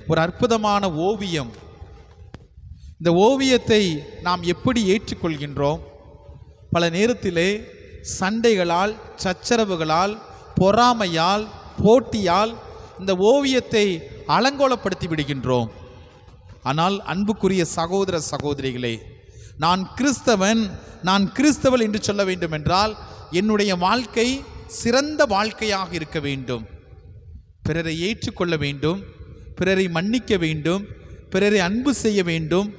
ஒரு அற்புதமான ஓவியம். இந்த ஓவியத்தை நாம் எப்படி ஏற்றுக்கொள்கின்றோம்? பல நேரத்திலே சண்டைகளால், சச்சரவுகளால், பொறாமையால், போட்டியால் இந்த ஓவியத்தை அலங்கோலப்படுத்தி விடுகின்றோம். ஆனால் அன்புக்குரிய சகோதர சகோதரிகளே, நான் கிறிஸ்தவன், நான் கிறிஸ்தவள் என்று சொல்ல வேண்டும் என்றால் என்னுடைய வாழ்க்கை சிறந்த வாழ்க்கையாக இருக்க வேண்டும். பிறரை ஏற்றுக்கொள்ள வேண்டும், பிறரை மன்னிக்க வேண்டும், பிறரை அன்பு செய்ய வேண்டும்,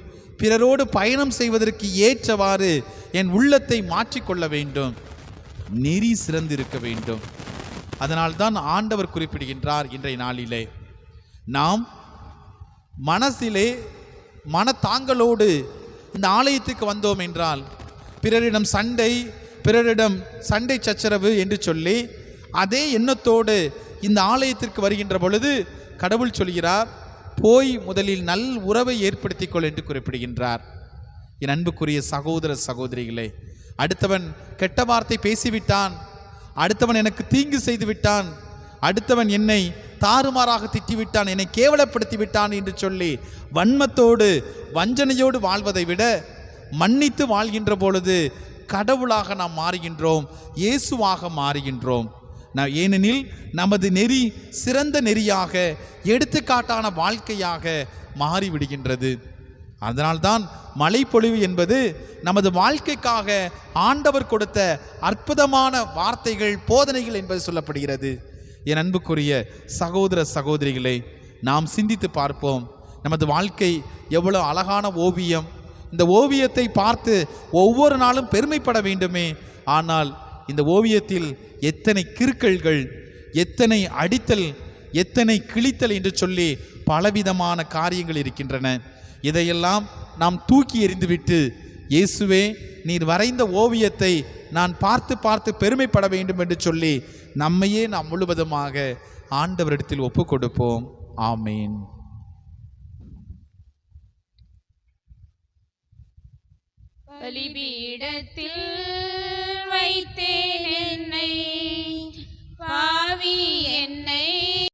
பிறரோடு பயணம் செய்வதற்கு ஏற்றவாறு என் உள்ளத்தை மாற்றிக்கொள்ள வேண்டும், நெறி சிறந்திருக்க வேண்டும். அதனால்தான் ஆண்டவர் குறிப்பிடுகின்றார், இன்றைய நாளிலே நாம் மனசிலே மனத்தாங்களோடு இந்த ஆலயத்துக்கு வந்தோம் என்றால் பிறரிடம் சண்டை சச்சரவு என்று சொல்லி அதே எண்ணத்தோடு இந்த ஆலயத்திற்கு வருகின்ற பொழுது கடவுள் சொல்கிறார், போய் முதலில் நல் உறவை ஏற்படுத்திக்கொள் என்று குறிப்பிடுகின்றார். என் அன்புக்குரிய சகோதர சகோதரிகளே, அடுத்தவன் கெட்ட வார்த்தை பேசிவிட்டான், அடுத்தவன் எனக்கு தீங்கு செய்து விட்டான், அடுத்தவன் என்னை தாறுமாறாக திட்டிவிட்டான், என்னை கேவலப்படுத்தி விட்டான் என்று சொல்லி வன்மத்தோடு வஞ்சனையோடு வாழ்வதை விட மன்னித்து வாழ்கின்ற பொழுது கடவுளாக நாம் மாறுகின்றோம், இயேசுவாக மாறுகின்றோம். ஏனெனில் நமது நெறி சிறந்த நெறியாக, எடுத்துக்காட்டான வாழ்க்கையாக மாறிவிடுகின்றது. அதனால்தான் மழைப்பொழிவு என்பது நமது வாழ்க்கைக்காக ஆண்டவர் கொடுத்த அற்புதமான வார்த்தைகள், போதனைகள் என்பது சொல்லப்படுகிறது. என் அன்புக்குரிய சகோதர சகோதரிகளை, நாம் சிந்தித்து பார்ப்போம். நமது வாழ்க்கை எவ்வளோ அழகான ஓவியம். இந்த ஓவியத்தை பார்த்து ஒவ்வொரு நாளும் பெருமைப்பட வேண்டுமே. ஆனால் இந்த ஓவியத்தில் எத்தனை கிறுக்கல்கள், எத்தனை அடித்தல், எத்தனை கிழித்தல் என்று சொல்லி பலவிதமான காரியங்கள் இருக்கின்றன. இதையெல்லாம் நாம் தூக்கி எறிந்துவிட்டு, இயேசுவே நீர் வரைந்த ஓவியத்தை நான் பார்த்து பார்த்து பெருமைப்பட வேண்டும் என்று சொல்லி நம்மையே நாம் முழுவதுமாக ஆண்டவரிடத்தில் ஒப்பு கொடுப்போம். ஆமேன். பலிபீடத்தில் வைத்தேன்